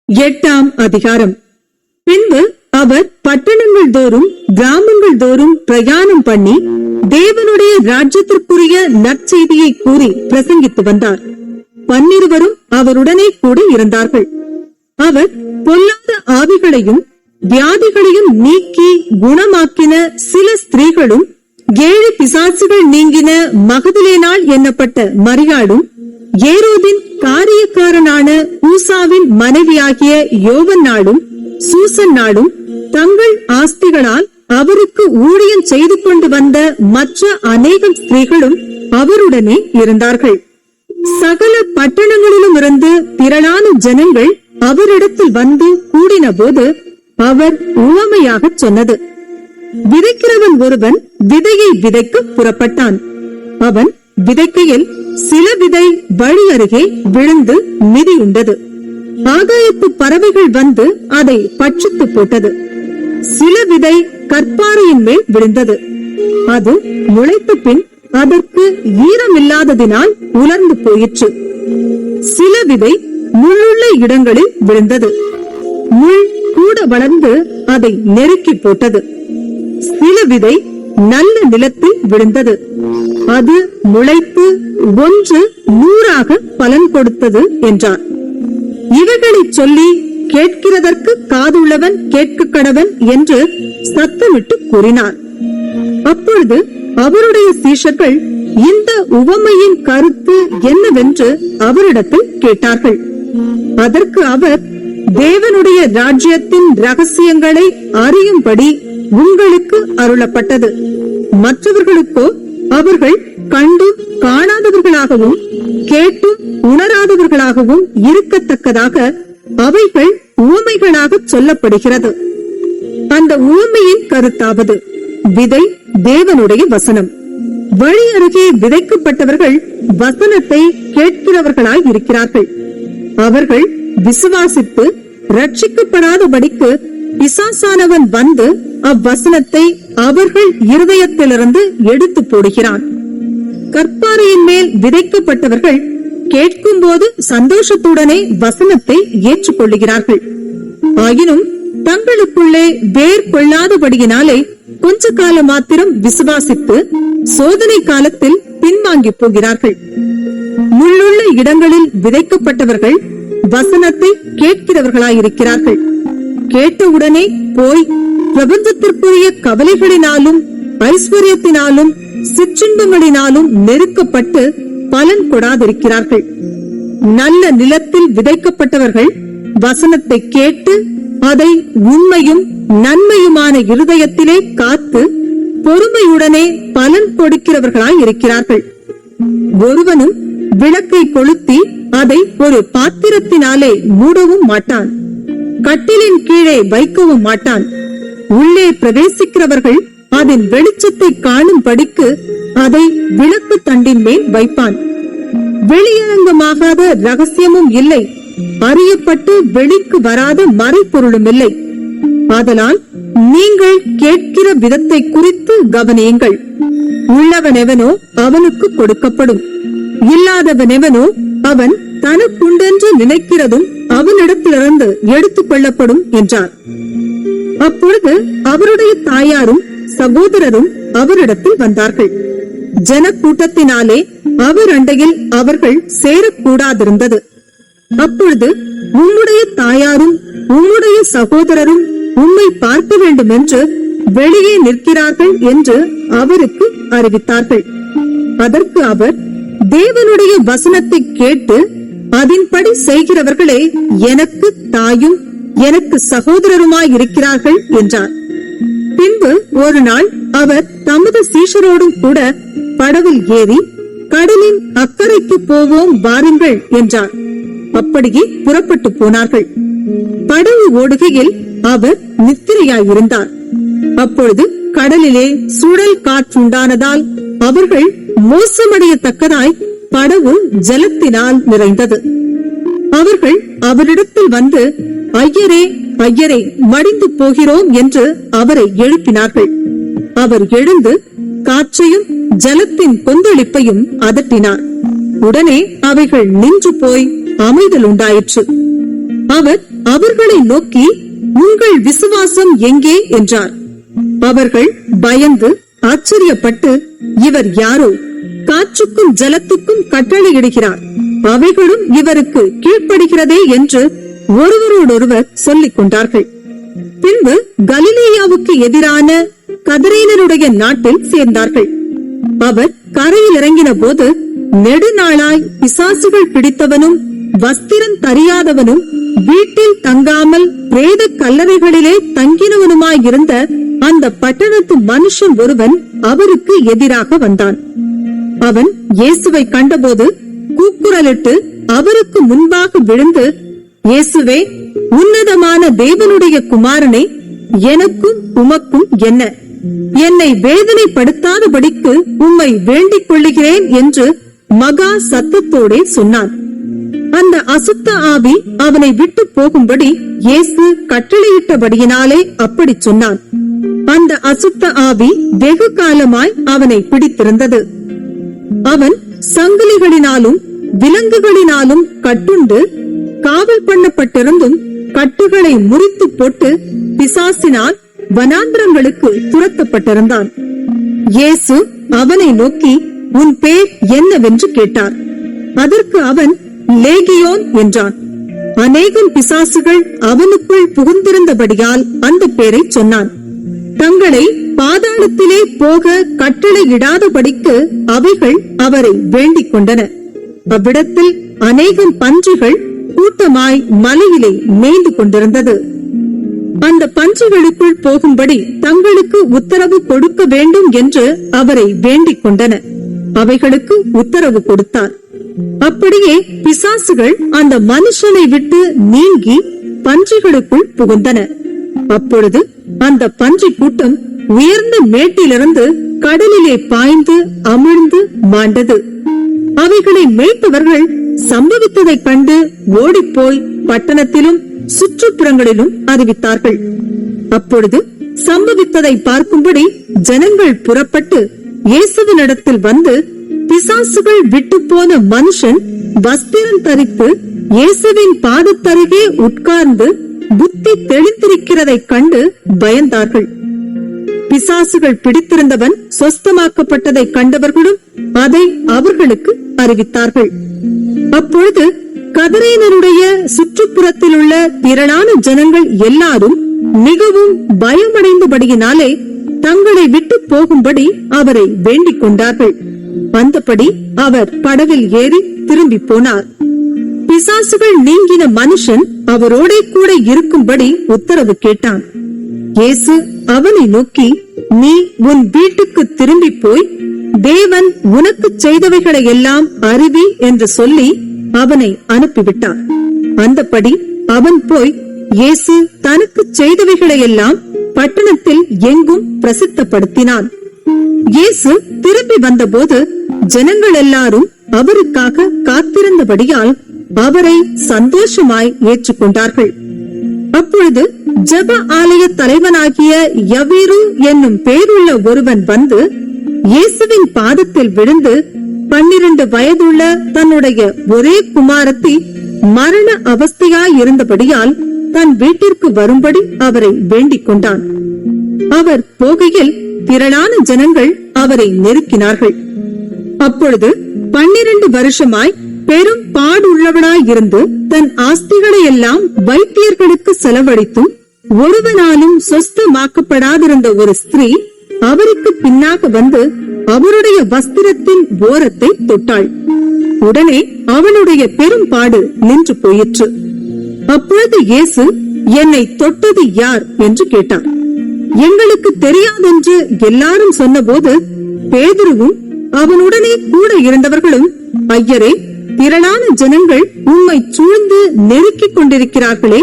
8ஆம் அதிகாரம். பின்பு அவர் பட்டணங்கள் தோறும் கிராமங்கள் தோறும் பிரயாணம் பண்ணி தேவனுடைய ராஜ்யத்திற்குரிய நற்செய்தியை கூறி பிரசங்கித்து வந்தார். 12 அவருடனே கூட இருந்தார்கள். அவர் பொல்லாத ஆவிகளையும் வியாதிகளையும் நீக்கி குணமாக்கின சில ஸ்திரீகளும் 7 பிசாசுகள் நீங்கின மகதலேனாள் என்னப்பட்ட மரியாளும் ஏரோதின் காரியக்காரனான ஊசாவின் மனைவியாகிய யோவன்னாளும் சூசன்னாளும் தங்கள் ஆஸ்திகளால் அவருக்கு ஊழியம் செய்து கொண்டு வந்த மற்ற அநேகம் ஸ்திரீகளும் அவருடனே இருந்தார்கள். சகல பட்டணங்களிலும் இருந்து திரளான ஜனங்கள் அவரிடத்தில் வந்து கூடின போது அவர் உவமையாக சொன்னது: விதைக்கிறவன் ஒருவன் விதையை விதைக்க புறப்பட்டான். அவன் விதைக்கையில் சில விதை வழி அருகே விழுந்து மிதியுண்டது. ஆகாயத்து பறவைகள் வந்து அதை பட்சித்து போட்டது. சில விதை கற்பாறையின் மேல் விழுந்தது. அது முளைத்த பின் அதற்கு ஈரமில்லாததினால் உலர்ந்து போயிற்று. சில விதை முள்ளுள்ள இடங்களில் விழுந்தது. முள் கூட வளர்ந்து அதை நெருக்கி போட்டது. சில விதை நல்ல நிலத்தில் விழுந்தது. அது முளைத்து 100 பலன் கொடுத்தது என்றார். இவைகளை சொல்லி கேட்கிறதற்கு காதுள்ளவன் கேட்க கடவன் என்று சத்தமிட்டு கூறினார். அப்பொழுது அவருடைய சீஷர்கள் இந்த உவமையின் கருத்து என்னவென்று அவரிடத்தில் கேட்டார்கள். அதற்கு அவர், தேவனுடைய ராஜ்யத்தின் ரகசியங்களை அறியும்படி உங்களுக்கு அருளப்பட்டது. மற்றவர்களுக்கோ அவர்கள் கண்டும் காணாதவர்களாகவும் கேட்டும் உணராதவர்களாகவும் இருக்கத்தக்கதாக அவைகள் உவமைகளாக சொல்லப்படுகிறது. அந்த உவமையின் கருத்தாவது: விதை தேவனுடைய வசனம். வழி அருகே விதைக்கப்பட்டவர்கள் வசனத்தை கேட்கிறவர்களாய் இருக்கிறார்கள். அவர்கள் விசுவாசித்து ரட்சிக்கப்படாதபடிக்கு பிசாசானவன் வந்து அவ்வசனத்தை அவர்கள் இருதயத்திலிருந்து எடுத்து போடுகிறான். கற்பாறையின் மேல் விதைக்கப்பட்டவர்கள் கேட்கும் போது சந்தோஷத்துடனே வசனத்தை ஏற்றுக்கொள்ளுகிறார்கள். ஆயினும் தங்களுக்குள்ளே வேர் கொள்ளாதபடியினாலே கொஞ்ச கால மாத்திரம் விசுவாசித்து சோதனை காலத்தில் பின்வாங்கி போகிறார்கள். முள்ளுள்ள இடங்களில் விதைக்கப்பட்டவர்கள் வசனத்தை கேட்கிறவர்களாயிருக்கிறார்கள். கேட்டவுடனே போய் பிரபஞ்சத்திற்குரிய கவலைகளினாலும் ஐஸ்வர்யத்தினாலும் சிற்றின்பங்களினாலும் நெருக்கப்பட்டு பலன் கொடாதிருக்கிறார்கள். நல்ல நிலத்தில் விதைக்கப்பட்டவர்கள் வசனத்தை கேட்டு அதை உண்மையும் நன்மையுமான இருதயத்திலே காத்து பொறுமையுடனே பலன் கொடுக்கிறவர்களாய் இருக்கிறார்கள். ஒருவனும் விளக்கை கொளுத்தி அதை ஒரு பாத்திரத்தினாலே மூடவும் மாட்டான். கட்டிலின் கீழே வைக்கவும் மாட்டான். உள்ளே பிரவேசிக்கிறவர்கள் அதன் வெளிச்சத்தை காணும்படிக்கு அதை விளக்கு தண்டின் மேல் வைப்பான். வெளியரங்கமாகாத ரகசியமும் இல்லை, அறியப்பட்டு வெளிக்கு வராத மறைப்பொருளும் இல்லை. ஆதலால் நீங்கள் கேட்கிற விதத்தை குறித்து கவனியுங்கள். உள்ளவனெவனோ அவனுக்கு கொடுக்கப்படும், இல்லாதவனெவனோ அவன் தனக்குண்டென்று நினைக்கிறதும் அவனிடத்திலிருந்து எடுத்துக் கொள்ளப்படும் என்றார். அப்பொழுது அவருடைய தாயாரும் சகோதரரும் அவரிடத்தில் வந்தார்கள். ஜனக்கூட்டத்தினாலே அவர் அண்டையில் அவர்கள் சேரக்கூடாதிருந்தது. அப்பொழுது உம்முடைய தாயாரும் உம்முடைய சகோதரரும் உம்மை பார்க்க வேண்டும் என்று வெளியே நிற்கிறார்கள் என்று அவருக்கு அறிவித்தார்கள். அதற்கு அவர், தேவனுடைய வசனத்தை கேட்டு அதன்படி செய்கிறவர்களே எனக்கு தாயும் எனக்கு சகோதரருமாய் இருக்கிறார்கள் என்றார். பின்பு ஒரு நாள் அவர் தமது சீஷரோடும் கூட படவில் ஏறி கடலின் அக்கறைக்கு போவோம் வாருங்கள் என்றார். அப்படியே புறப்பட்டு போனார்கள். படகு ஓடுகையில் அவர் நித்திரையாயிருந்தார். அப்பொழுது கடலிலே சுழல் காற்றுண்டானதால் அவர்கள் மோசமடையத்தக்கதாய் படகு ஜலத்தினால் நிறைந்தது. அவர்கள் அவரிடத்தில் வந்து, ஐயரே ஐயரே, மடிந்து போகிறோம் என்று அவரை எழுப்பினார்கள். அவர் எழுந்து காற்றையும் ஜலத்தின் கொந்தளிப்பையும் அதட்டினார். உடனே அவைகள் நின்று போய் அமைதல் உண்டாயிற்று. அவர் அவர்களை நோக்கி, உங்கள் விசுவாசம் எங்கே என்றார். அவர்கள் பயந்து ஆச்சரியப்பட்டு, இவர் யாரோ? காற்றுக்கும் ஜலத்துக்கும் கட்டளையிடுகிறார், அவைகளும் இவருக்கு கீழ்ப்படுகிறதே என்று ஒருவரோடொருவர் சொல்லிக் கொண்டார்கள். பின்பு கலிலேயாவுக்கு எதிரான கதரேனருடைய நாட்டில் சேர்ந்தார்கள். அவர் கரையில் இறங்கின போது, நெடுநாளாய் பிசாசுகள் பிடித்தவனும் வஸ்திரம் தரியாதவனும் வீட்டில் தங்காமல் பிரேத கல்லறைகளிலே தங்கினவனுமாயிருந்த அந்த பட்டணத்து மனுஷன் ஒருவன் அவருக்கு எதிராக வந்தான். அவன் இயேசுவை கண்டபோது கூக்குரலிட்டு அவருக்கு முன்பாக விழுந்து, இயேசுவே, உன்னதமான தேவனுடைய குமாரனே, எனக்கும் உமக்கும் என்ன? என்னை வேதனைப்படுத்தாதபடிக்கு உம்மை வேண்டிக் கொள்ளுகிறேன் என்று மகா சத்தத்தோடே சொன்னான். அந்த அசுத்த ஆவி அவனை விட்டு போகும்படி இயேசு கட்டளையிட்டபடியினாலே அப்படி சொன்னான். அந்த அசுத்த ஆவி வெகு காலமாய் அவனை பிடித்திருந்தது. அவன் சங்கிலிகளினாலும் விலங்குகளினாலும் கட்டுண்டு காவல் பண்ணப்பட்டிருந்தும் கட்டுகளை முறித்து போட்டு பிசாசினால் வனாந்திரங்களுக்கு துரத்தப்பட்டிருந்தான். இயேசு அவனை நோக்கி, உன் பேர் என்னவென்று கேட்டார். அதற்கு அவன் லேகியோன் என்றான். அநேகம் பிசாசுகள் அவனுக்குள் புகுந்திருந்தபடியால் அந்த பேரை சொன்னான். தங்களை பாதாளத்திலே போக கட்டளையிடாதபடிக்கு அவைகள் அவரை வேண்டிக் கொண்டன. அவ்விடத்தில் அநேகம் பன்றிகள் கூட்டமாய் மலையிலே மேய்ந்து கொண்டிருந்தது. அந்த பன்றிகளுக்குள் போகும்படி தங்களுக்கு உத்தரவு கொடுக்க வேண்டும் என்று அவரை வேண்டிக் கொண்டன. அவைகளுக்கு உத்தரவு கொடுத்தார். அப்படியே பிசாசுகள் அந்த மனுஷனை விட்டு நீங்கி பன்றிகளுக்குள் புகுந்தன. அப்பொழுது அந்த பன்றி கூட்டம் உயர்ந்த மேட்டிலிருந்து கடலிலே பாய்ந்து அமிழ்ந்து மாண்டது. அவைகளை மேய்ப்பவர்கள் சம்பவித்ததைக் கண்டு ஓடிப்போய் பட்டணத்திலும் சுற்றுப்புறங்களிலும் அறிவித்தார்கள். அப்பொழுது சம்பவித்ததை பார்க்கும்படி ஜனங்கள் புறப்பட்டு இயேசுவினிடத்தில் வந்து, பிசாசுகள் விட்டு போன மனுஷன் வஸ்திரம் தரித்து இயேசுவின் பாதத்தருகே உட்கார்ந்து புத்தி தெளிந்திருக்கிறதைக் கண்டு பயந்தார்கள். பிசாசுகள் பிடித்திருந்தவன் சொஸ்தமாக்கப்பட்டதை கண்டவர்களும் அதை அவர்களுக்கு அறிவித்தார்கள். அப்பொழுது கதரேனருடைய சுற்றுப்புறத்தில் உள்ள திரளான ஜனங்கள் எல்லாரும் மிகவும் பயமடைந்தபடியினாலே தங்களை விட்டு போகும்படி அவரை வேண்டிக் கொண்டார்கள். வந்தபடி அவர் படவில் ஏறி திரும்பி போனார். பிசாசுகள் நீங்கின மனுஷன் அவரோட கூட இருக்கும்படி உத்தரவு கேட்டான். இயேசு அவனை நோக்கி, நீ உன் வீட்டுக்கு திரும்பி போய் தேவன் உனக்கு செய்தவைகளை எல்லாம் அறிவி என்று சொல்லி அவனை அனுப்பிவிட்டார். அந்தபடி அவன் போய் இயேசு தனக்கு செய்தவைகளை எல்லாம் பட்டணத்தில் எங்கும் பிரசித்தப்படுத்தினான். இயேசு திரும்பி வந்தபோது ஜனங்கள் எல்லாரும் அவருக்காக காத்திருந்தபடியால் அவரை சந்தோஷமாய் ஏற்றுக்கொண்டார்கள். அப்பொழுது ஜெப ஆலய தலைவனாகிய யவீரு என்னும் பேருள்ள ஒருவன் வந்து இயேசுவின் பாதத்தில் விழுந்து 12 வயதுள்ள தன்னுடைய ஒரே குமாரத்தி மரண அவஸ்தையாயிருந்தபடியால் தன் வீட்டிற்கு வரும்படி அவரை வேண்டிக் கொண்டான். அவர் போகையில் திரளான ஜனங்கள் அவரை நெருக்கினார்கள். அப்பொழுது 12 வருஷமாய் பெரும் பாடுள்ளவனாயிருந்து தன் ஆஸ்திகளை எல்லாம் வைத்தியர்களுக்கு செலவழித்தும் ஒருவனாலும் சொஸ்தமாக்கப்படாதிருந்த ஒரு ஸ்திரீ அவருக்கு பின்னாக வந்து அவருடைய வஸ்திரத்தின் ஓரத்தை தொட்டாள். உடனே அவனுடைய பெரும் பாடு நின்று போயிற்று. அப்பொழுது இயேசு, என்னை தொட்டது யார் என்று கேட்டார். எங்களுக்கு தெரியாதென்று எல்லாரும் சொன்னபோது பேதுருவும் அவனுடனே கூட இருந்தவர்களும், ஐயரே, திரளான ஜனங்கள் உம்மை சூழ்ந்து நெருக்கிக் கொண்டிருக்கிறார்களே,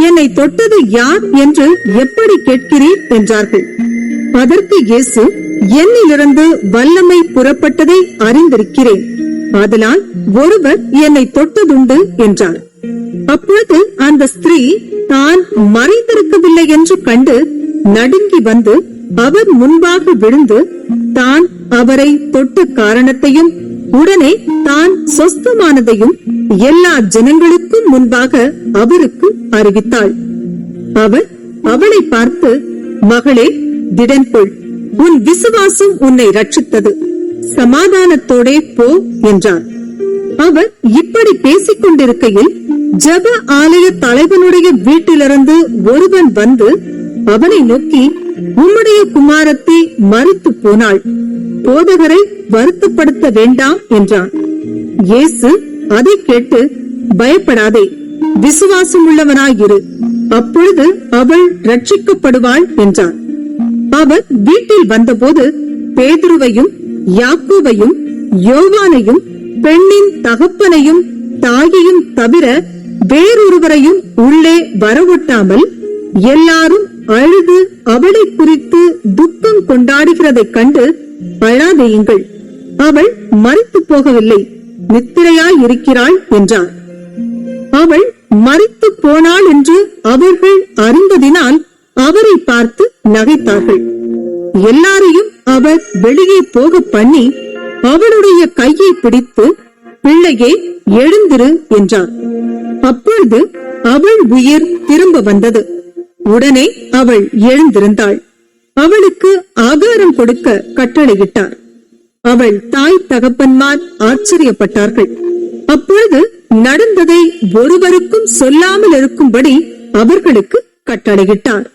என்னை தொட்டது யார் என்று எப்படி கேட்கிறீர் என்றார்கள். அதற்கு இயேசு, என்னிலிருந்து வல்லமை புறப்பட்டதை அறிந்திருக்கிறேன், ஆதலால் ஒருவர் என்னை தொட்டதுண்டு என்றார். அப்பொழுது அந்த ஸ்திரீ தான் மறைந்திருக்கவில்லை என்று கண்டு நடுங்கி வந்து அவர் முன்பாக விழுந்து தான் அவரை தொட்ட காரணத்தையும் உடனே தான் சொஸ்தமானதையும் எல்லா ஜனங்களுக்கும் முன்பாக அவருக்கு அறிவித்தாள். அவர் அவளை பார்த்து, மகளே, திடன் கொள், உன் விசுவாசம் உன்னை ரட்சித்தது, சமாதானத்தோடே போ என்றார். அவர் இப்படி பேசிக் கொண்டிருக்கையில் ஜெப ஆலய தலைவனுடைய வீட்டிலிருந்து ஒருவன் வந்து அவனை நோக்கி, உம்முடைய குமாரத்தி மரித்து போனாள், போதகரை வருத்தப்படுத்த வேண்டாம் என்றான். இயேசு அதை கேட்டு, பயப்படாதே, விசுவாசம் உள்ளவனாயிரு, அப்பொழுது அவள் ரட்சிக்கப்படுவாள் என்றார். அவர் வீட்டில் வந்தபோது பேதுருவையும் யாக்கோபையும் யோவானையும் பெண்ணின் தகப்பனையும் தாயையும் தவிர வேறொருவரையும் உள்ளே வரவொட்டாமல் எல்லாரும் அழுது அவளை குறித்து துக்கம் கொண்டாடுகிறதைக் கண்டு, அழாதேயுங்கள், அவள் மரித்து போகவில்லை, நித்திரையாய் இருக்கிறாள் என்றார். அவள் மரித்து போனாள் என்று அவர்கள் அறிந்ததினால் அவரை பார்த்து நகைத்தார்கள். எல்லாரையும் அவர் வெளியே போக பண்ணி அவளுடைய கையை பிடித்து, பிள்ளையே, எழுந்திரு என்றார். அப்பொழுது அவள் உயிர் திரும்ப வந்தது. உடனே அவள் எழுந்திருந்தாள். அவளுக்கு ஆகாரம் கொடுக்க கட்டளையிட்டார். அவள் தாய் தகப்பன்மார் ஆச்சரியப்பட்டார்கள். அப்பொழுது நடந்ததை ஒருவருக்கும் சொல்லாமல் இருக்கும்படி அவர்களுக்கு கட்டளையிட்டார்.